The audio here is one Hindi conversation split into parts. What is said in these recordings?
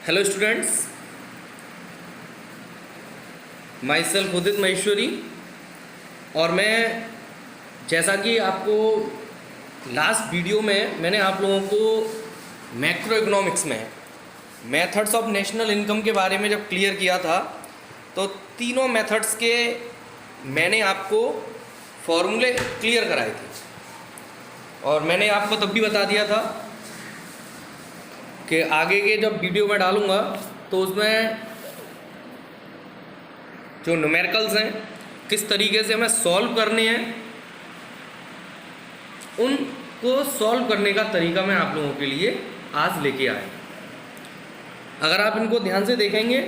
हेलो स्टूडेंट्स, माई सेल्फ उदित महेश्वरी। और मैं जैसा कि आपको लास्ट वीडियो में मैंने आप लोगों को मैक्रो इकोनॉमिक्स में मेथड्स ऑफ नेशनल इनकम के बारे में जब क्लियर किया था, तो तीनों मेथड्स के मैंने आपको फॉर्मूले क्लियर कराए थे। और मैंने आपको तब भी बता दिया था कि आगे के जब वीडियो में डालूँगा तो उसमें जो न्यूमेरिकल्स हैं किस तरीके से हमें सॉल्व करने हैं, उनको सॉल्व करने का तरीका मैं आप लोगों के लिए आज लेके आया। अगर आप इनको ध्यान से देखेंगे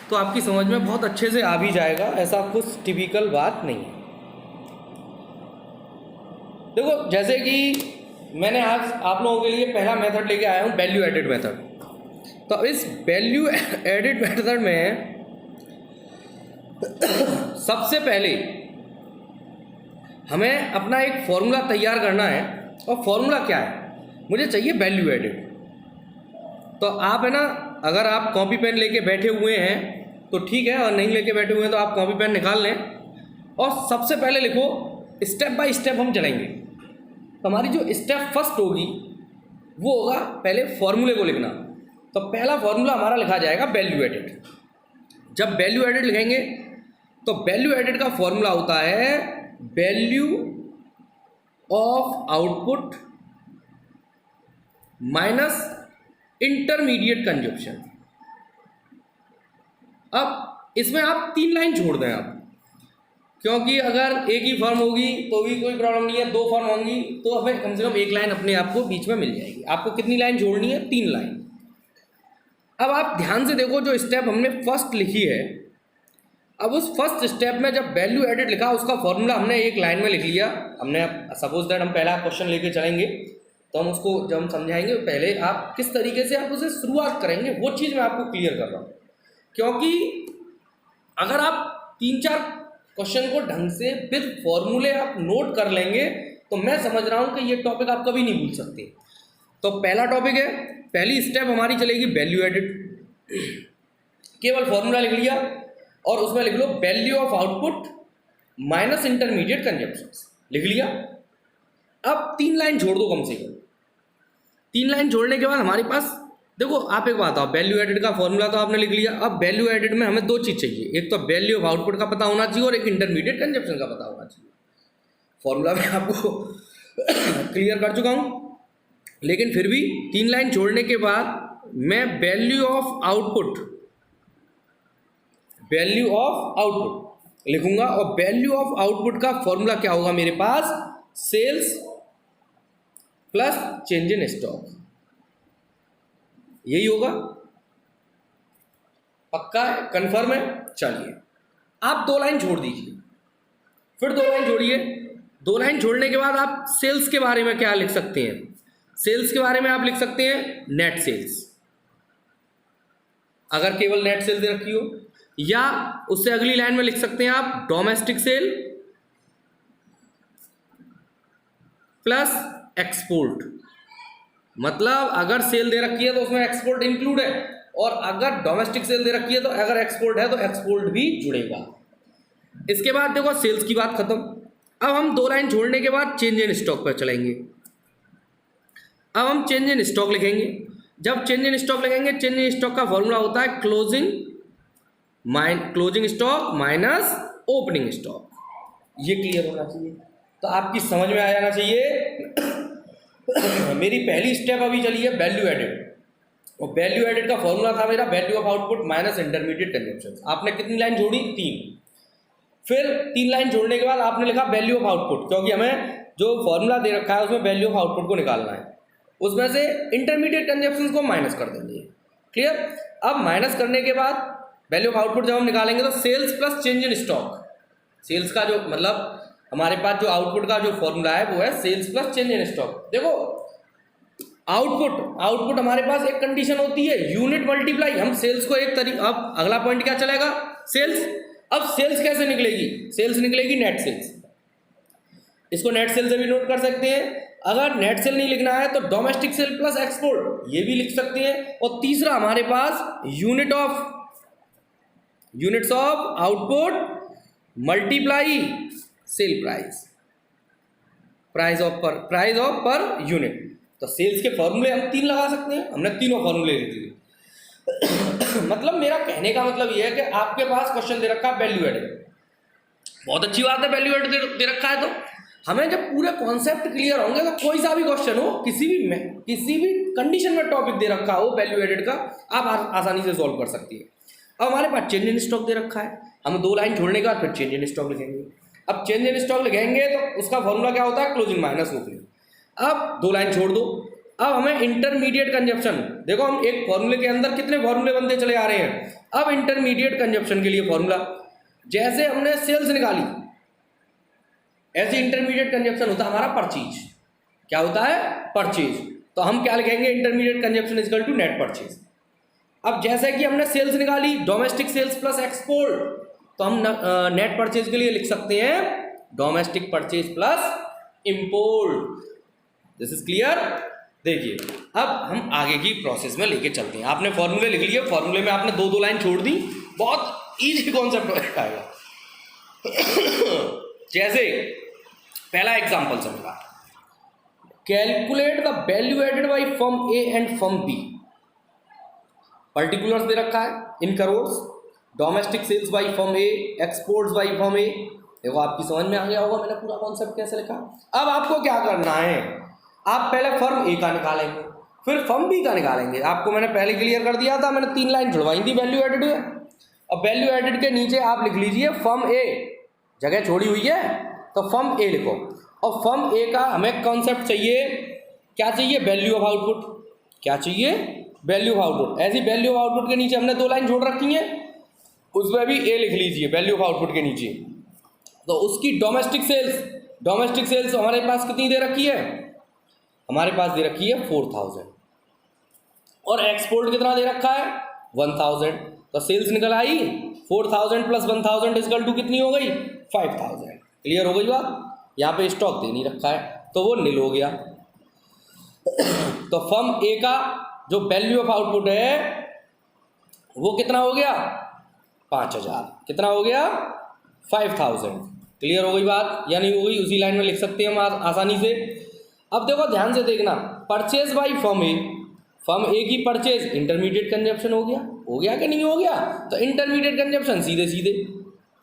तो आपकी समझ में बहुत अच्छे से आ भी जाएगा, ऐसा कुछ टिपिकल बात नहीं है। देखो, जैसे कि मैंने आज आप लोगों के लिए पहला मेथड लेके आया हूँ, वैल्यू एडेड मेथड। तो इस वैल्यू एडेड मेथड में सबसे पहले हमें अपना एक फॉर्मूला तैयार करना है। और फॉर्मूला क्या है? मुझे चाहिए वैल्यू एडेड। तो आप है ना, अगर आप कॉपी पेन लेके बैठे हुए हैं तो ठीक है, और नहीं लेके बैठे हुए हैं तो आप कॉपी पेन निकाल लें और सबसे पहले लिखो, स्टेप बाय स्टेप हम चलेंगे। तो हमारी जो स्टेप फर्स्ट होगी वो होगा पहले फॉर्मूले को लिखना। तो पहला फॉर्मूला हमारा लिखा जाएगा वैल्यू एडेड। जब वैल्यू एडेड लिखेंगे तो वैल्यू एडेड का फॉर्मूला होता है value of output minus intermediate consumption. अब इसमें आप 3 लाइन छोड़ दें आप, क्योंकि अगर एक ही फर्म होगी तो भी कोई प्रॉब्लम नहीं है, 2 फर्म होंगी तो हमें कम से कम 1 लाइन अपने आप को बीच में मिल जाएगी। आपको कितनी लाइन छोड़नी है? 3 लाइन। अब आप ध्यान से देखो, जो स्टेप हमने फर्स्ट लिखी है, अब उस फर्स्ट स्टेप में जब वैल्यू एडेड लिखा उसका फॉर्मूला हमने 1 लाइन में लिख लिया। हमने सपोज दैट हम पहला क्वेश्चन लेके चलेंगे तो हम उसको जब हम समझाएंगे, पहले आप किस तरीके से आप उसे शुरुआत करेंगे वो चीज़ मैं आपको क्लियर कर रहा हूँ। क्योंकि अगर आप 3-4 क्वेश्चन को ढंग से विद फॉर्मूले आप नोट कर लेंगे तो मैं समझ रहा हूँ कि ये टॉपिक आप कभी नहीं भूल सकते। तो पहला टॉपिक है, पहली स्टेप हमारी चलेगी वैल्यू एडेड। केवल फॉर्मूला लिख लिया और उसमें लिख low value of output minus intermediate consumptions, लिख लिया। अब 3 लाइन छोड़ दो कम से कम। 3 लाइन छोड़ने के बाद हमारे पास देखो, आप एक बात आओ, वैल्यू एडेड का फॉर्मूला तो आपने लिख लिया। अब वैल्यू एडेड में हमें 2 चीज़ चाहिए, एक तो वैल्यू ऑफ आउटपुट का पता होना चाहिए और एक इंटरमीडिएट कंजप्शन का पता होना चाहिए। फॉर्मूला मैं आपको क्लियर कर चुका हूँ, लेकिन फिर भी 3 लाइन छोड़ने के बाद मैं वैल्यू ऑफ आउटपुट लिखूंगा। और वैल्यू ऑफ आउटपुट का फॉर्मूला क्या होगा मेरे पास? Sales plus change in stock, यही होगा। पक्का है? कंफर्म है? चलिए, आप 2 लाइन छोड़ दीजिए, फिर 2 लाइन छोड़िए। 2 लाइन छोड़ने के बाद आप सेल्स के बारे में क्या लिख सकते हैं? सेल्स के बारे में आप लिख सकते हैं नेट सेल्स, अगर केवल नेट सेल्स दे रखी हो, या उससे अगली लाइन में लिख सकते हैं आप डोमेस्टिक सेल प्लस एक्सपोर्ट। मतलब अगर सेल दे रखी है तो उसमें एक्सपोर्ट इंक्लूड है, और अगर डोमेस्टिक सेल दे रखी है तो अगर एक्सपोर्ट है तो एक्सपोर्ट भी जुड़ेगा। इसके बाद देखो, सेल्स की बात खत्म। अब हम 2 लाइन छोड़ने के बाद चेंज इन स्टॉक पर चलेंगे। अब हम चेंज इन स्टॉक लिखेंगे। जब चेंज इन स्टॉक लिखेंगे, चेंज इन स्टॉक का फॉर्मूला होता है closing stock minus opening stock. ये क्लियर होना चाहिए, तो आपकी समझ में आ जाना चाहिए। मेरी पहली स्टेप अभी चली है वैल्यू एडेड, और वैल्यू एडेड का फॉर्मूला था मेरा value of output minus intermediate consumption. आपने कितनी लाइन छोड़ी? 3। फिर 3 लाइन छोड़ने के बाद आपने लिखा वैल्यू ऑफ आउटपुट, क्योंकि हमें जो फॉर्मूला दे रखा है उसमें वैल्यू ऑफ आउटपुट को निकालना है। उसमें से इंटरमीडिएट कंजप्शन को माइनस कर देंगे। क्लियर? अब माइनस करने के बाद वैल्यू ऑफ आउटपुट जब हम निकालेंगे तो sales plus change in stock. Sales का जो मतलब हमारे पास जो आउटपुट का जो फॉर्मूला है वो है sales plus change in stock. देखो, आउटपुट हमारे पास एक कंडीशन होती है यूनिट मल्टीप्लाई। हम सेल्स को एक तरीके, अब अगला पॉइंट क्या चलेगा? सेल्स। अब सेल्स कैसे निकलेगी? सेल्स निकलेगी नेट सेल्स। इसको नेट सेल से भी नोट कर सकते हैं। अगर नेट सेल नहीं लिखना है तो डोमेस्टिक सेल प्लस एक्सपोर्ट ये भी लिख सकते हैं। और तीसरा हमारे पास units of output multiply sale price of per unit. तो सेल्स के फॉर्मूले हम 3 लगा सकते हैं, हमने तीनों फॉर्मूले लिख दिए। मतलब मेरा कहने का मतलब ये है कि आपके पास क्वेश्चन दे रखा है वैल्यू एडेड, बहुत अच्छी बात है, वैल्यू एडेड दे रखा है तो हमें जब पूरे कॉन्सेप्ट क्लियर होंगे तो कोई सा भी क्वेश्चन हो, किसी भी कंडीशन में टॉपिक दे रखा हो वैल्यू एडेड का, आप आसानी से सॉल्व कर सकती है। अब हमारे पास चेंज इन स्टॉक दे रखा है, हम 2 लाइन छोड़ने के बाद फिर चेंज इन स्टॉक लिखेंगे। अब चेंज इन स्टॉक लिखेंगे तो उसका फॉर्मूला क्या होता है, क्लोजिंग माइनस ओपनिंग। अब 2 लाइन छोड़ दो। अब हमें इंटरमीडिएट कंजप्शन, देखो हम एक फॉर्मूले के अंदर कितने फॉर्मूले बनते चले आ रहे हैं। अब इंटरमीडिएट कंजप्शन के लिए फॉर्मूला, जैसे हमने सेल्स निकाली ऐसे इंटरमीडिएट कंजप्शन होता है हमारा परचेज। क्या होता है, परचेज। तो हम क्या लिखेंगे, intermediate consumption equal to net purchase. अब जैसे कि हमने सेल्स निकाली डोमेस्टिक सेल्स प्लस एक्सपोर्ट, तो हम नेट परचेज के लिए लिख सकते हैं domestic purchase plus import. This is clear. देखिए अब हम आगे की प्रोसेस में लेके चलते हैं। आपने फॉर्मूले लिख लिए, फॉर्मूले में आपने 2 लाइन छोड़ दी, बहुत इजी कॉन्सेप्ट आएगा। जैसे पहला एग्जांपल समझा, calculate the value added by firm A and firm B. Particulars दे रखा है in crores, domestic sales by firm A, exports by firm A. देखो आपकी समझ में आ गया होगा मैंने पूरा कॉन्सेप्ट कैसे लिखा। अब आपको क्या करना है, आप पहले फर्म ए का निकालेंगे, फिर फर्म बी का निकालेंगे। आपको मैंने पहले क्लियर कर दिया था, मैंने 3 लाइन जुड़वाई थी वैल्यू एडेड में। अब वैल्यू एडेड के नीचे आप लिख लीजिए फर्म ए, जगह छोड़ी हुई है तो फर्म ए लिखो। और फर्म ए का हमें कॉन्सेप्ट चाहिए, क्या चाहिए, वैल्यू ऑफ आउटपुट। क्या चाहिए, वैल्यू ऑफ आउटपुट। ऐसी वैल्यू ऑफ आउटपुट के नीचे हमने 2 लाइन जोड़ रखी हैं, उसमें भी ए लिख लीजिए वैल्यू ऑफ आउटपुट के नीचे। तो उसकी डोमेस्टिक सेल्स हमारे पास कितनी दे रखी है, हमारे पास दे रखी है 4000। और एक्सपोर्ट कितना दे रखा है 1000। तो सेल्स निकल आई 4000 प्लस 1000 इक्वल टू कितनी हो गई 5000। क्लियर हो गई बात। यहाँ पे स्टॉक दे नहीं रखा है तो वो नील हो गया। तो फर्म ए का जो वैल्यू ऑफ आउटपुट है वो कितना हो गया 5000, कितना हो गया 5000। क्लियर हो गई बात या नहीं हो गई, उसी लाइन में लिख सकते हैं हम आसानी से। अब देखो ध्यान से देखना, परचेज बाई फर्म ए की परचेज इंटरमीडिएट कंजप्शन हो गया कि नहीं हो गया। तो इंटरमीडिएट कंजप्शन सीधे सीधे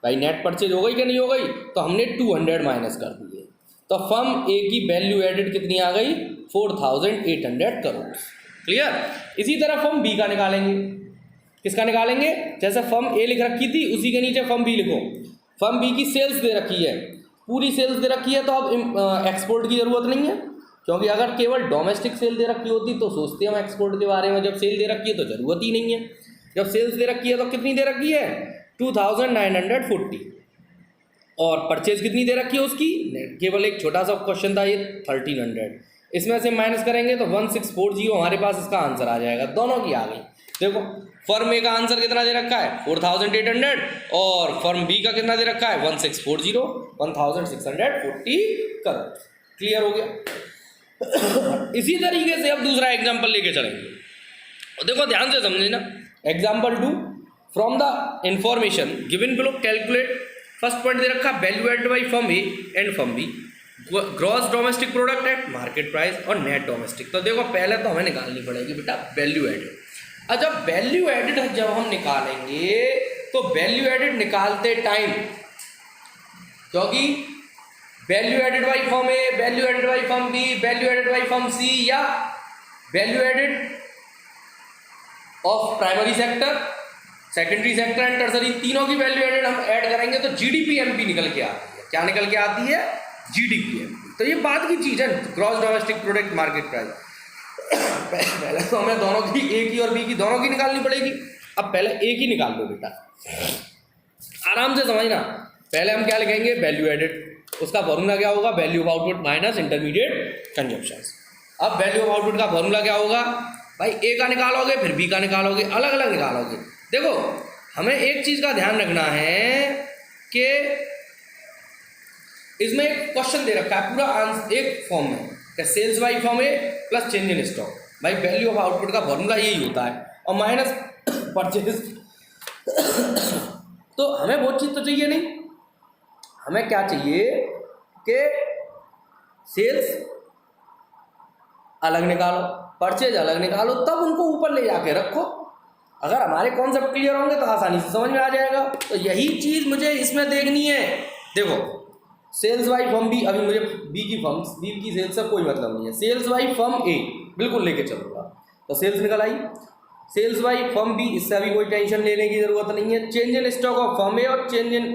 भाई नेट परचेज हो गई कि नहीं हो गई, तो हमने 200 माइनस कर दिए। तो फर्म ए की वैल्यू एडेड कितनी आ गई 4800 करोड़। क्लियर। इसी तरह फर्म बी का निकालेंगे, किसका निकालेंगे, जैसे फर्म ए लिख रखी थी उसी के नीचे फर्म बी लिखो। फर्म बी की सेल्स दे रखी है, पूरी सेल्स दे रखी है, तो अब एक्सपोर्ट की ज़रूरत नहीं है, क्योंकि अगर केवल डोमेस्टिक सेल दे रखी होती तो सोचते हम एक्सपोर्ट के बारे में। जब सेल दे रखी है तो ज़रूरत ही नहीं है। जब सेल्स दे रखी है तो कितनी दे रखी है 2940। और परचेज कितनी दे रखी है उसकी, केवल एक छोटा सा क्वेश्चन था ये 1300। इसमें से माइनस करेंगे तो 1640 हमारे पास इसका आंसर आ जाएगा। दोनों की आ गई। देखो फर्म ए का आंसर कितना दे रखा है 4800 और फर्म बी का कितना दे रखा है 1640, 1640 करोड़। क्लियर हो गया। इसी तरीके से अब दूसरा एग्जांपल लेके चलेंगे। और देखो ध्यान से समझे ना, example 2, from the information given below calculate. First point दे रखा value added by firm A and firm B, gross domestic product at market price और नेट डोमेस्टिक। तो देखो पहले तो हमें निकालनी पड़ेगी बेटा वैल्यू एडेड। और जब वैल्यू एडेड जब हम निकालेंगे तो वैल्यू एडेड निकालते टाइम, क्योंकि value added by firm A, value added by firm B, value added by firm C या value added of primary sector, secondary sector and tertiary, तीनों की वैल्यू एडेड हम ऐड करेंगे तो जीडीपीएमपी निकल के आती है। क्या निकल के आती है, जीडीपीएमपी। तो ये बात की चीज़ है, gross domestic product market price. पहले तो हमें दोनों की, ए की और बी की दोनों की निकालनी पड़ेगी। अब पहले ए की निकाल लो बेटा, आराम से समझना। पहले हम क्या लिखेंगे वैल्यू एडेड, उसका फॉर्मूला क्या होगा value of output minus intermediate consumption. अब वैल्यू ऑफ आउटपुट का फॉर्मूला क्या होगा भाई, ए का निकालोगे फिर बी का निकालोगे, अलग अलग निकालोगे। देखो हमें एक चीज़ का ध्यान रखना है कि इसमें एक क्वेश्चन दे रखा है पूरा आंसर एक फॉर्म में, कि sales by firm A plus change in stock. भाई वैल्यू ऑफ आउटपुट का फॉर्मूला यही होता है, और माइनस परचेज। तो हमें वो चीज़ तो चाहिए नहीं, हमें क्या चाहिए कि सेल्स अलग निकालो, परचेज अलग निकालो, तब उनको ऊपर ले जाके रखो। अगर हमारे कॉन्सेप्ट क्लियर होंगे तो आसानी से समझ में आ जाएगा। तो यही चीज़ मुझे इसमें देखनी है। देखो सेल्स बाई फर्म बी, अभी मुझे बी की सेल्स से कोई मतलब नहीं है। सेल्स बाई फर्म ए बिल्कुल लेके चलूँगा, तो सेल्स निकल आई। सेल्स बाई फर्म बी, इससे अभी कोई टेंशन लेने की जरूरत नहीं है। Change in stock of firm A, और चेंज इन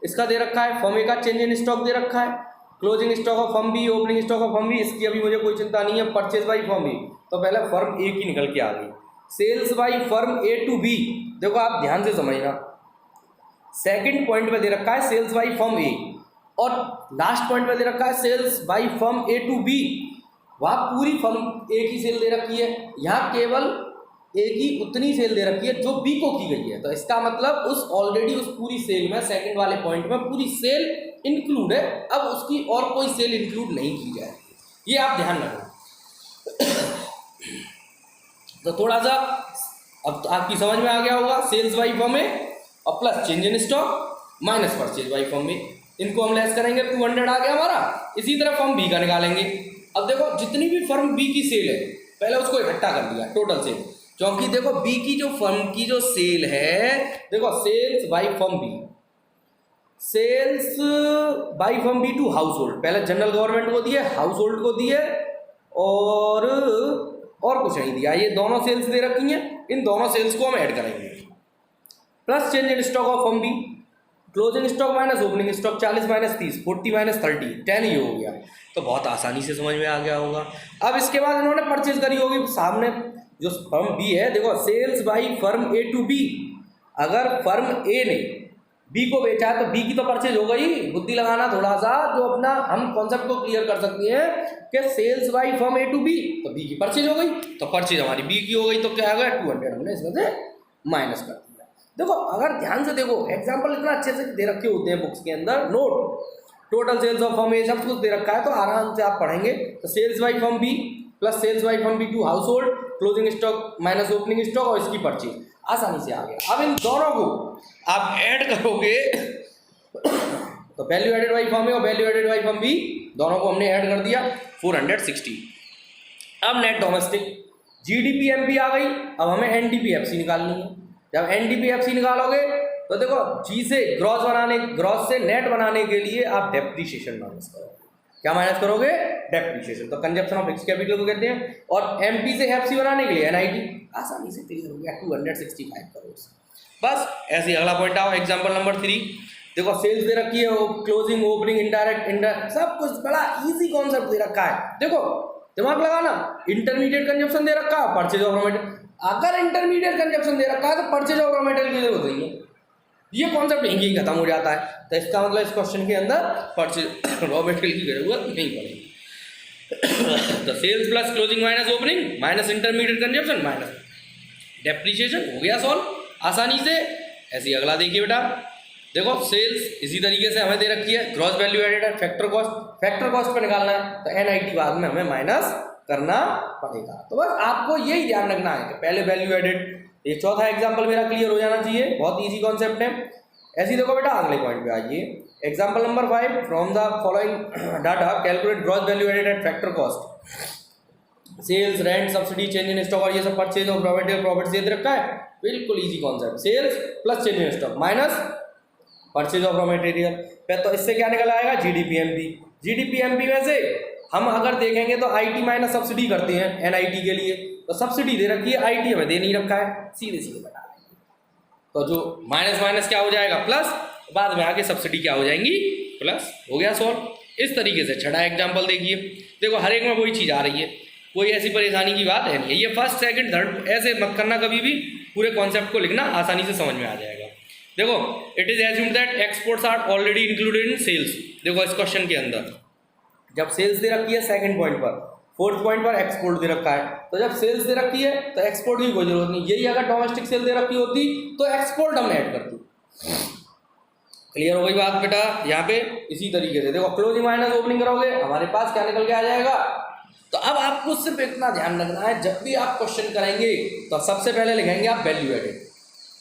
इसका दे रखा है, फर्म ए का चेंज इन स्टॉक दे रखा है। Closing stock of firm B, opening stock of firm B, इसकी अभी मुझे कोई चिंता नहीं है। परचेज बाई फर्म बी, तो पहले फर्म ए की निकल के आ गई। Sales by firm A to B, देखो आप ध्यान से समझना, सेकंड पॉइंट पे दे रखा है सेल्स बाई फर्म ए, और लास्ट पॉइंट पे दे रखा है sales by firm A to B. वहाँ पूरी फर्म ए की सेल दे रखी है, यहाँ केवल ए की उतनी सेल दे रखी है जो बी को की गई है। तो इसका मतलब उस ऑलरेडी उस पूरी सेल में, सेकंड वाले पॉइंट में पूरी सेल इंक्लूड है, अब उसकी और कोई सेल इंक्लूड नहीं की जाए, ये आप ध्यान रखो। तो थोड़ा सा अब तो आपकी समझ में आ गया होगा। सेल्स बाई फर्म ए और plus change in stock minus purchase by firm A, इनको हम लेस करेंगे, 200 आ गया हमारा। इसी तरह फर्म बी का निकालेंगे। अब देखो जितनी भी फर्म बी की सेल है, पहले उसको इकट्ठा कर दिया टोटल सेल, क्योंकि देखो बी की जो फर्म की जो सेल है, देखो sales by firm B, sales by firm B to household, पहले जनरल गवर्नमेंट को दिए, हाउस होल्ड को दिए, और कुछ नहीं दिया। ये दोनों सेल्स दे रखी हैं, इन दोनों सेल्स को हम ऐड करेंगे। Plus change in stock of firm B, closing stock minus opening stock, 40 minus 30, 40 minus 30, 10 ये हो गया। तो बहुत आसानी से समझ में आ गया होगा। अब इसके बाद इन्होंने परचेज करी होगी, सामने जो फर्म बी है, देखो sales by firm A to B, अगर फर्म ए ने बी को बेचा है तो बी की तो परचेज हो गई। बुद्धि लगाना थोड़ा सा, जो अपना हम कॉन्सेप्ट को क्लियर कर सकते हैं कि sales by firm A to B, तो बी की परचेज हो गई, तो परचेज हमारी बी की हो गई, तो क्या आ गया 200 हमने इसमें से माइनस कर दिया। देखो अगर ध्यान से देखो, एग्जाम्पल इतना अच्छे से दे रखे होते हैं बुक्स के अंदर, note total sales of firm A सब कुछ दे रखा है, तो आराम से आप पढ़ेंगे। तो sales by firm B plus sales by firm B to household, closing stock minus opening stock, और इसकी परचेज, आसानी से आ गया। अब इन दोनों को आप ऐड करोगे तो value added by firm A और value added by firm B, दोनों को हमने ऐड कर दिया 460। अब नेट डोमेस्टिक GDP-MP आ गई, अब हमें NDP-FC निकालनी है। जब NDP-FC निकालोगे तो देखो जी से ग्रॉस से नेट बनाने के लिए आप डेप्रिसिएशन माइनस करोगे। क्या माइनस करोगे? डेप्रिसिएशन। तो कंजप्शन ऑफ फिक्स्ड कैपिटल को कहते हैं। और MP से FC बनाने के लिए NIT, आसानी से क्लियर हो गया 265 करोड़। बस ऐसे अगला पॉइंट आओ, एग्जाम्पल नंबर 3। देखो सेल्स दे रखी है, क्लोजिंग ओपनिंग इनडायरेक्ट सब कुछ बड़ा इजी कॉन्सेप्ट दे रखा है। देखो दिमाग लगाना, इंटरमीडिएट कंजप्शन दे रखा है, परचेज ऑफ रॉ मटेरियल। अगर इंटरमीडिएट कंजप्शन दे रखा है तो परचेज ऑफ रॉ मटेरियल की जरूरत नहीं है, ये कॉन्सेप्ट यहीं खत्म हो जाता है। तो इसका मतलब इस क्वेश्चन के अंदर परचेज रॉ मटेरियल की जरूरत नहीं पड़ेगी। तो sales plus closing minus opening minus intermediate consumption minus depreciation हो गया सॉल्व आसानी से। ऐसे ही अगला देखिए बेटा, देखो सेल्स इसी तरीके से हमें दे रखी है, ग्रॉस वैल्यू एडेड है, फैक्टर कॉस्ट पर निकालना है, तो NIT बाद में हमें माइनस करना पड़ेगा। तो बस आपको यही ध्यान रखना है कि पहले वैल्यू एडेड। ये चौथा एग्जाम्पल मेरा क्लियर हो जाना चाहिए, बहुत ईजी कॉन्सेप्ट है। ऐसे ही देखो बेटा अगले पॉइंट पे आइए, example number 5, from the following data calculate gross value added at factor cost. Sales, rent, subsidy, change in stock, और ये सब purchase of raw material profit से दे रखा है। बिल्कुल easy concept, sales plus change in stock minus purchase of raw material. तो इससे क्या निकल आएगा? GDP-MP। GDP-MP में से हम अगर देखेंगे तो IT माइनस सब्सिडी करते हैं NIT के लिए, तो सब्सिडी दे रखी है, IT हमें दे नहीं रखा है, सीधे सीधे बता देंगे। तो जो माइनस माइनस क्या हो जाएगा? प्लस, बाद में आगे सब्सिडी क्या हो जाएंगी? प्लस। हो गया सॉल्व। इस तरीके से छठा एग्जाम्पल देखिए, देखो हर एक में वही चीज़ आ रही है, कोई ऐसी परेशानी की बात है नहीं है। ये फर्स्ट सेकंड थर्ड ऐसे मत करना कभी भी, पूरे कॉन्सेप्ट को लिखना, आसानी से समझ में आ जाएगा। देखो it is assumed that exports are already included in sales. देखो इस क्वेश्चन के अंदर जब सेल्स दे रखी है सेकंड पॉइंट पर, फोर्थ पॉइंट पर एक्सपोर्ट दे रखा है, तो जब सेल्स दे रखी है तो एक्सपोर्ट की कोई जरूरत नहीं। यही अगर डोमेस्टिक सेल दे रखी होती तो एक्सपोर्ट हमने ऐड करती। क्लियर हो गई बात बेटा? यहाँ पे इसी तरीके से देखो क्लोजिंग माइनस ओपनिंग करोगे, हमारे पास क्या निकल के आ जाएगा? तो अब आपको सिर्फ इतना ध्यान रखना है, जब भी आप क्वेश्चन करेंगे तो सबसे पहले लिखेंगे आप value added.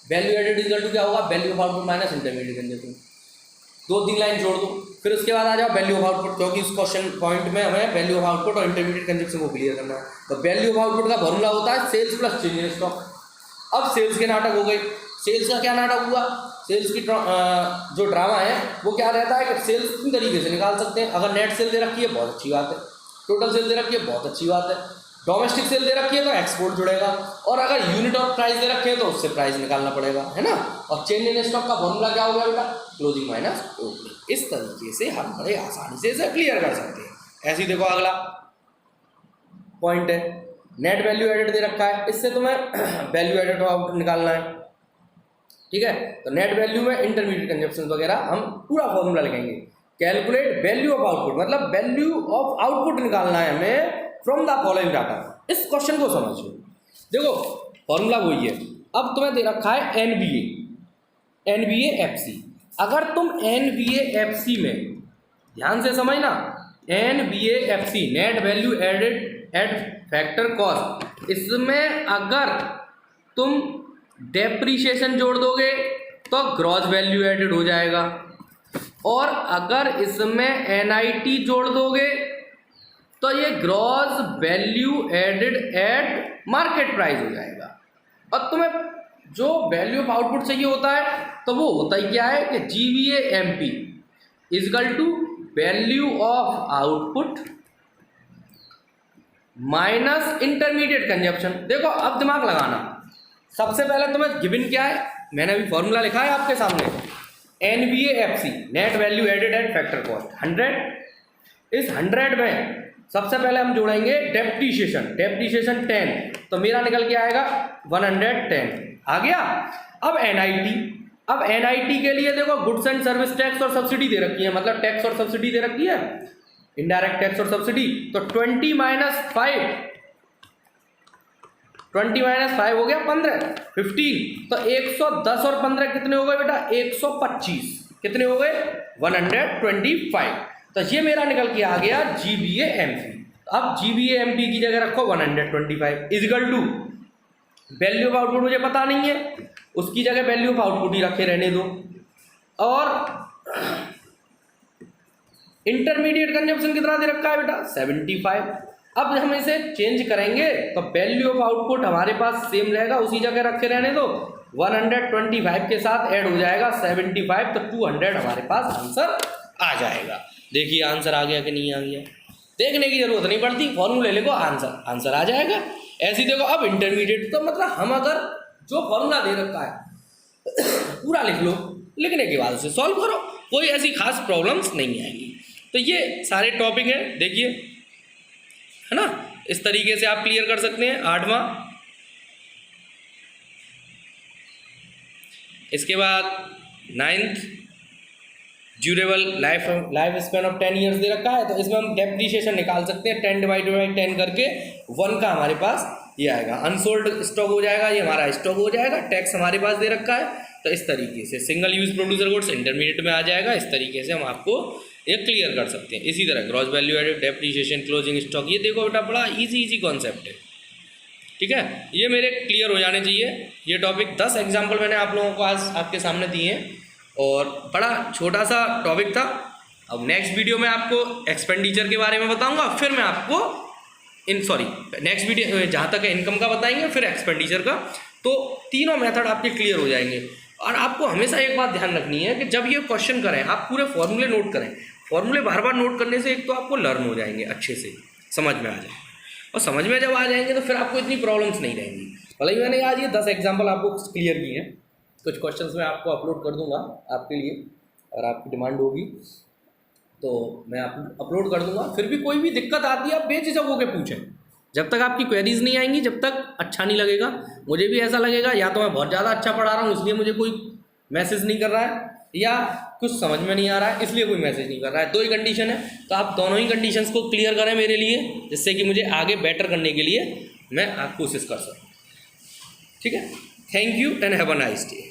Value added equal to क्या होगा, value of output minus intermediate consumption. 2-3 line जोड़ दो, फिर उसके बाद आ जाओ वैल्यू ऑफ आउटपुट, क्योंकि इस क्वेश्चन पॉइंट में हमें वैल्यू ऑफ आउटपुट और इंटरमीडिएट कंजप्शन को क्लियर करना है। तो वैल्यू ऑफ आउटपुट का फॉर्मूला होता है sales plus change in stock. अब सेल्स के नाटक हो गए। सेल्स का क्या नाटक हुआ, सेल्स की जो ड्रामा है वो क्या रहता है कि सेल्स तीन तरीके से निकाल सकते हैं। अगर नेट सेल दे रखी है बहुत अच्छी बात है, टोटल सेल दे रखी है बहुत अच्छी बात है, डोमेस्टिक सेल दे रखी है तो एक्सपोर्ट जुड़ेगा, और अगर यूनिट ऑफ प्राइस दे रखे हैं तो उससे प्राइस निकालना पड़ेगा, है ना। और चेंज इन स्टॉक का फॉर्मूला क्या होगा बेटा, क्लोजिंग माइनस ओपनिंग। इस तरीके से हम बड़े आसानी से इसे क्लियर कर सकते हैं। ऐसे ही देखो अगला पॉइंट है, नेट वैल्यू एडेड दे रखा है, इससे तुम्हें वैल्यू एडेड आउटपुट निकालना है, ठीक है। तो नेट वैल्यू में इंटरमीडिएट कंजप्शन वगैरह हम पूरा फॉर्मूला लिखेंगे। कैलकुलेट वैल्यू ऑफ आउटपुट, मतलब वैल्यू ऑफ आउटपुट निकालना है हमें फ्रॉम द फॉलोइंग डाटा। इस क्वेश्चन को समझो, देखो फॉर्मूला वही है। अब तुम्हें दे रखा है एनबीए एफसी। अगर तुम एनबीए एफसी में ध्यान से समझना, NBA FC net value added at factor cost, इसमें अगर तुम डेप्रीशिएशन जोड़ दोगे तो ग्रॉस वैल्यू एडेड हो जाएगा, और अगर इसमें एनआईटी जोड़ दोगे तो ये gross value added at market price हो जाएगा। और तुम्हें जो वैल्यू ऑफ आउटपुट चाहिए होता है तो वो होता ही क्या है कि GVAMP equal to value of output minus intermediate consumption. देखो अब दिमाग लगाना, सबसे पहले तुम्हें गिवन क्या है, मैंने अभी फॉर्मूला लिखा है आपके सामने, NVAFC net value added at factor cost 100। इस 100 में सबसे पहले हम जोड़ेंगे डेप्रीशिएशन 10, तो मेरा निकल के आएगा 110 आ गया। अब NIT के लिए देखो गुड्स एंड सर्विस टैक्स और सब्सिडी दे रखी है, मतलब टैक्स और सब्सिडी दे रखी है, इनडायरेक्ट टैक्स और सब्सिडी। तो 20 माइनस 5 हो गया 15 तो 110 और 15 कितने हो गए बेटा, 125। कितने हो गए, 125। तो ये मेरा निकल के आ गया GVAMP। अब GVAMP की जगह रखो 125 equal to value of output मुझे पता नहीं है, उसकी जगह वैल्यू ऑफ आउटपुट ही रखे रहने दो, और इंटरमीडिएट कंजप्शन कितना दे रखा है बेटा 75। अब हम इसे चेंज करेंगे तो वैल्यू ऑफ आउटपुट हमारे पास सेम रहेगा, उसी जगह रखे रहने दो, 125 के साथ ऐड हो जाएगा 75, तो 200 हमारे पास आंसर आ जाएगा। देखिए आंसर आ गया कि नहीं आ गया, देखने की जरूरत नहीं पड़ती, फॉर्मूले लिखो आंसर आ जाएगा। ऐसी देखो अब इंटरमीडिएट, तो मतलब हम अगर जो फॉर्मूला दे रखा है पूरा लिख लो, लिखने के बाद उसे सॉल्व करो, कोई ऐसी खास प्रॉब्लम्स नहीं आएंगी। तो ये सारे टॉपिक हैं, देखिए है ना, इस तरीके से आप क्लियर कर सकते हैं 8वां। इसके बाद 9th durable life span of 10 years they रखा है, तो इसमें हम डेप्रीशिएशन निकाल सकते हैं 10/10 करके 1 का हमारे पास ये आएगा, अनसोल्ड स्टॉक हो जाएगा, ये हमारा स्टॉक हो जाएगा, टैक्स हमारे पास दे रखा है। तो इस तरीके से single use producer goods intermediate में आ जाएगा, इस तरीके से हम आपको ये क्लियर कर सकते हैं। इसी तरह gross value added, depreciation, closing stock, ये देखो बेटा बड़ा इजी कॉन्सेप्ट है, ठीक है। ये मेरे क्लियर हो जाने चाहिए ये टॉपिक। 10 एग्जाम्पल मैंने आप लोगों को आज आपके सामने दिए हैं, और बड़ा छोटा सा टॉपिक था। अब नेक्स्ट वीडियो में आपको एक्सपेंडिचर के बारे में बताऊंगा, फिर मैं आपको नेक्स्ट वीडियो जहाँ तक इनकम का बताएंगे, फिर एक्सपेंडिचर का, तो तीनों मेथड आपके क्लियर हो जाएंगे। और आपको हमेशा एक बात ध्यान रखनी है कि जब ये क्वेश्चन करें आप पूरे फॉर्मूले नोट करें। फॉर्मूले बार बार नोट करने से एक तो आपको लर्न हो जाएंगे, अच्छे से समझ में आ जाएंगे, और समझ में जब आ जाएंगे तो फिर आपको इतनी प्रॉब्लम्स नहीं रहेंगी। भले ही मैंने आज ये 10 एग्जाम्पल आपको क्लियर किए हैं, कुछ क्वेश्चंस मैं आपको अपलोड कर दूंगा आपके लिए, अगर आपकी डिमांड होगी तो मैं अपलोड कर दूंगा। फिर भी कोई भी दिक्कत आती है आप बेझिझक होकर पूछें, जब तक आपकी क्वेरीज नहीं आएंगी जब तक अच्छा नहीं लगेगा। मुझे भी ऐसा लगेगा या तो मैं बहुत ज़्यादा अच्छा पढ़ा रहा हूँ इसलिए मुझे कोई मैसेज नहीं कर रहा है, या कुछ समझ में नहीं आ रहा है इसलिए कोई मैसेज नहीं कर रहा है। 2 ही कंडीशन है, तो आप दोनों ही कंडीशंस को क्लियर करें मेरे लिए, जिससे कि मुझे आगे बेटर करने के लिए मैं कोशिश कर सकूँ, ठीक है। Thank you and have a nice day.